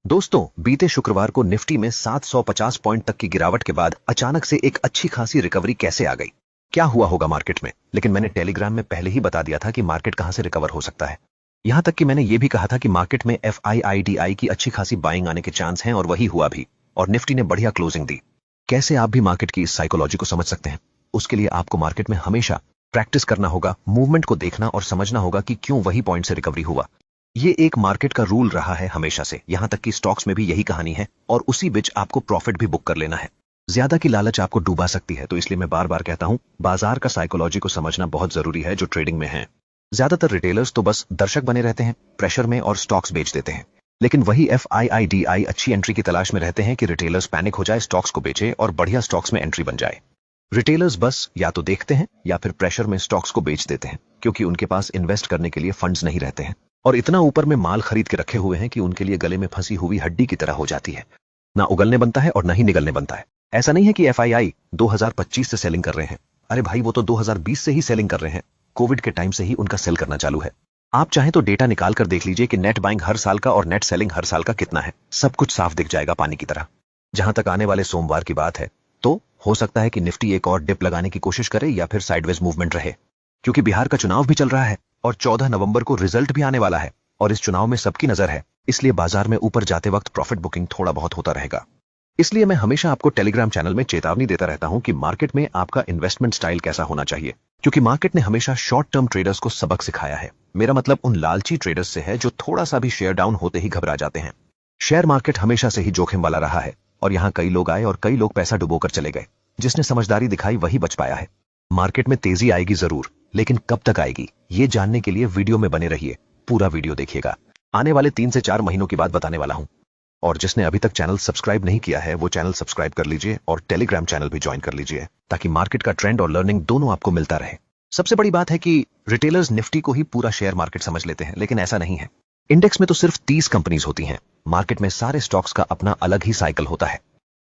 दोस्तों, बीते शुक्रवार को निफ्टी में 750 पॉइंट तक की गिरावट के बाद अचानक से एक अच्छी खासी रिकवरी कैसे आ गई? क्या हुआ होगा मार्केट में? लेकिन मैंने टेलीग्राम में पहले ही बता दिया था कि मार्केट कहां से रिकवर हो सकता है। यहां तक कि मैंने यह भी कहा था कि मार्केट में FIIDI की अच्छी खासी बाइंग आने के चांस हैं और वही हुआ भी, और निफ्टी ने बढ़िया क्लोजिंग दी। कैसे आप भी मार्केट की इस साइकोलॉजी को समझ सकते हैं? उसके लिए आपको मार्केट में हमेशा प्रैक्टिस करना होगा, मूवमेंट को देखना और समझना होगा कि क्यों वही पॉइंट से रिकवरी हुआ। ये एक मार्केट का रूल रहा है हमेशा से, यहां तक कि स्टॉक्स में भी यही कहानी है, और उसी बीच आपको प्रॉफिट भी बुक कर लेना है। ज्यादा की लालच आपको डूबा सकती है, तो इसलिए मैं बार बार कहता हूं, बाजार का साइकोलॉजी को समझना बहुत जरूरी है जो ट्रेडिंग में है। ज्यादातर रिटेलर्स तो बस दर्शक बने रहते हैं, प्रेशर में, और स्टॉक्स बेच देते हैं। लेकिन वही FIIDI अच्छी एंट्री की तलाश में रहते हैं कि रिटेलर्स पैनिक हो जाए, स्टॉक्स को बेचे और बढ़िया स्टॉक्स में एंट्री बन जाए। रिटेलर्स बस या तो देखते हैं या फिर प्रेशर में स्टॉक्स को बेच देते हैं, क्योंकि उनके पास इन्वेस्ट करने के लिए फंड्स नहीं रहते हैं, और इतना ऊपर में माल खरीद के रखे हुए हैं कि उनके लिए गले में फंसी हुई हड्डी की तरह हो जाती है। ना उगलने बनता है और ना ही निगलने बनता है। ऐसा नहीं है कि FII 2025 से सेलिंग कर रहे हैं। अरे भाई, वो तो 2020 से ही सेलिंग कर रहे हैं। कोविड के टाइम से ही उनका सेल करना चालू है। आप चाहें तो डेटा निकाल कर देख लीजिए कि नेट बाइंग हर साल का और नेट सेलिंग हर साल का कितना है। सब कुछ साफ दिख जाएगा पानी की तरह। जहां तक आने वाले सोमवार की बात है, तो हो सकता है कि निफ्टी एक और डिप लगाने की कोशिश करे या फिर साइडवेज मूवमेंट रहे, क्योंकि बिहार का चुनाव भी चल रहा है और 14 नवंबर को रिजल्ट भी आने वाला है, और इस चुनाव में सबकी नजर है। इसलिए बाजार में ऊपर जाते वक्त प्रॉफिट बुकिंग थोड़ा बहुत होता रहेगा। इसलिए मैं हमेशा आपको टेलीग्राम चैनल में चेतावनी देता रहता हूं कि मार्केट में आपका इन्वेस्टमेंट स्टाइल कैसा होना चाहिए, क्योंकि मार्केट ने हमेशा शॉर्ट टर्म ट्रेडर्स को सबक सिखाया है। मेरा मतलब उन लालची ट्रेडर्स से है जो थोड़ा सा भी शेयर डाउन होते ही घबरा जाते हैं। शेयर मार्केट हमेशा से ही जोखिम वाला रहा है, और यहां कई लोग आए और कई लोग पैसा डुबोकर चले गए। जिसने समझदारी दिखाई वही बच पाया है। मार्केट में तेजी आएगी जरूर, लेकिन कब तक आएगी, ये जानने के लिए वीडियो में बने रहिए। पूरा वीडियो देखिएगा। आने वाले 3 से 4 महीनों की बात बताने वाला हूं। और जिसने अभी तक चैनल सब्सक्राइब नहीं किया है, वो चैनल सब्सक्राइब कर लीजिए और टेलीग्राम चैनल भी ज्वाइन कर लीजिए, ताकि मार्केट का ट्रेंड और लर्निंग दोनों आपको मिलता रहे। सबसे बड़ी बात है कि रिटेलर्स निफ्टी को ही पूरा शेयर मार्केट समझ लेते हैं, लेकिन ऐसा नहीं है। इंडेक्स में तो सिर्फ 30 कंपनीज होती हैं। मार्केट में सारे स्टॉक्स का अपना अलग ही साइकिल होता है।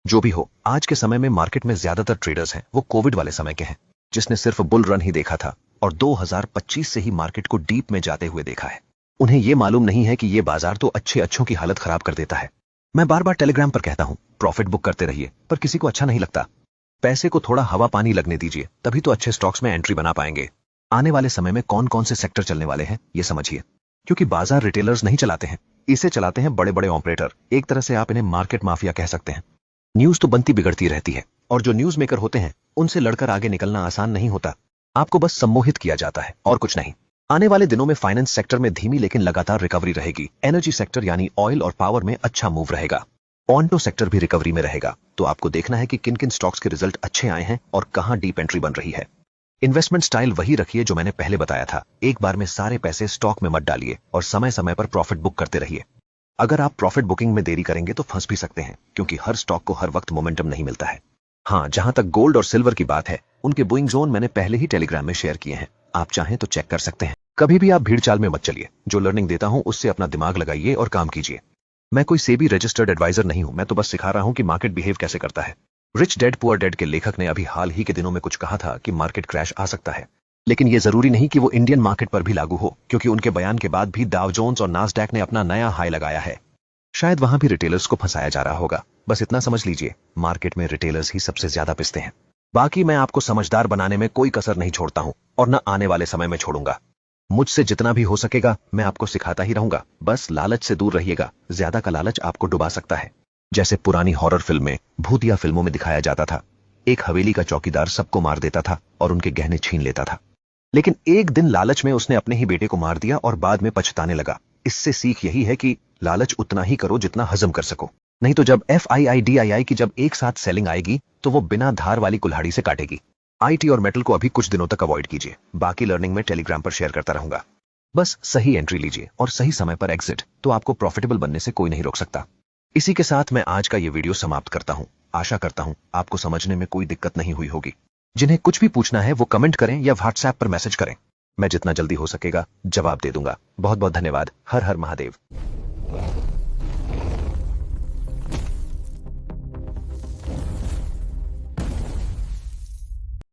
जो भी हो, आज के समय में मार्केट में ज्यादातर ट्रेडर्स हैं वो कोविड वाले समय के हैं, जिसने सिर्फ बुल रन ही देखा था और 2025 से ही मार्केट को डीप में जाते हुए देखा है। उन्हें यह मालूम नहीं है कि यह बाजार तो अच्छों की हालत खराब कर देता है। मैं बार बार टेलीग्राम पर कहता हूं, प्रॉफिट बुक करते रहिए, पर किसी को अच्छा नहीं लगता। पैसे को थोड़ा हवा पानी लगने दीजिए, तभी तो अच्छे स्टॉक्स में एंट्री बना पाएंगे। आने वाले समय में कौन कौन से सेक्टर चलने वाले हैं ये समझिए, क्योंकि बाजार रिटेलर्स नहीं चलाते हैं, इसे चलाते हैं बड़े बड़े ऑपरेटर। एक तरह से आप इन्हें मार्केट माफिया कह सकते हैं। न्यूज तो बनती बिगड़ती रहती है, और जो न्यूज मेकर होते हैं उनसे लड़कर आगे निकलना आसान नहीं होता। आपको बस सम्मोहित किया जाता है और कुछ नहीं। आने वाले दिनों में फाइनेंस सेक्टर में धीमी लेकिन लगातार रिकवरी रहेगी। एनर्जी सेक्टर यानी ऑयल और पावर में अच्छा मूव रहेगा। ऑन्टो सेक्टर भी रिकवरी में रहेगा। तो आपको देखना है कि किन किन स्टॉक्स के रिजल्ट अच्छे आए हैं और कहां डीप एंट्री बन रही है। इन्वेस्टमेंट स्टाइल वही रखिए जो मैंने पहले बताया था। एक बार में सारे पैसे स्टॉक में मत डालिए और समय समय पर प्रॉफिट बुक करते रहिए। अगर आप प्रॉफिट बुकिंग में देरी करेंगे तो फंस भी सकते हैं, क्योंकि हर स्टॉक को हर वक्त मोमेंटम नहीं मिलता है। हाँ, जहां तक गोल्ड और सिल्वर की बात है, उनके बुइंग जोन मैंने पहले ही टेलीग्राम में शेयर किए हैं। आप चाहें तो चेक कर सकते हैं। कभी भी आप भीड़ चाल में मत चलिए। जो लर्निंग देता हूं उससे अपना दिमाग लगाइए और काम कीजिए। मैं कोई सेबी रजिस्टर्ड एडवाइजर नहीं हूं, मैं तो बस सिखा रहा हूं कि मार्केट बिहेव कैसे करता है। रिच डैड पुअर डैड के लेखक ने अभी हाल ही के दिनों में कुछ कहा था कि मार्केट क्रैश आ सकता है, लेकिन यह जरूरी नहीं कि वो इंडियन मार्केट पर भी लागू हो, क्योंकि उनके बयान के बाद भी डाउ जोन्स और नास्डैक ने अपना नया हाई लगाया है। शायद वहां भी रिटेलर्स को फंसाया जा रहा होगा। बस इतना समझ लीजिए, मार्केट में रिटेलर्स ही सबसे ज्यादा पिसते हैं। बाकी मैं आपको समझदार बनाने में कोई कसर नहीं छोड़ता हूं, और न आने वाले समय में छोड़ूंगा। मुझसे जितना भी हो सकेगा मैं आपको सिखाता ही रहूंगा। बस लालच से दूर रहिएगा। ज्यादा का लालच आपको डुबा सकता है। जैसे पुरानी हॉरर फिल्म में, भूतिया फिल्मों में दिखाया जाता था, एक हवेली का चौकीदार सबको मार देता था और उनके गहने छीन लेता था। लेकिन एक दिन लालच में उसने अपने ही बेटे को मार दिया और बाद में पछताने लगा। इससे सीख यही है कि लालच उतना ही करो जितना हजम कर सको, नहीं तो जब FIIDI की जब एक साथ सेलिंग आएगी तो वो बिना धार वाली कुल्हाड़ी से काटेगी। IT और मेटल को अभी कुछ दिनों तक अवॉइड कीजिए। बाकी लर्निंग में टेलीग्राम पर शेयर करता रहूंगा। बस सही एंट्री लीजिए और सही समय पर एग्जिट, तो आपको प्रॉफिटेबल बनने से कोई नहीं रोक सकता। इसी के साथ मैं आज का ये वीडियो समाप्त करता हूं। आशा करता हूं आपको समझने में कोई दिक्कत नहीं हुई होगी। जिन्हें कुछ भी पूछना है वो कमेंट करें या व्हाट्सएप पर मैसेज करें। मैं जितना जल्दी हो सकेगा जवाब दे दूंगा। बहुत बहुत धन्यवाद। हर हर महादेव।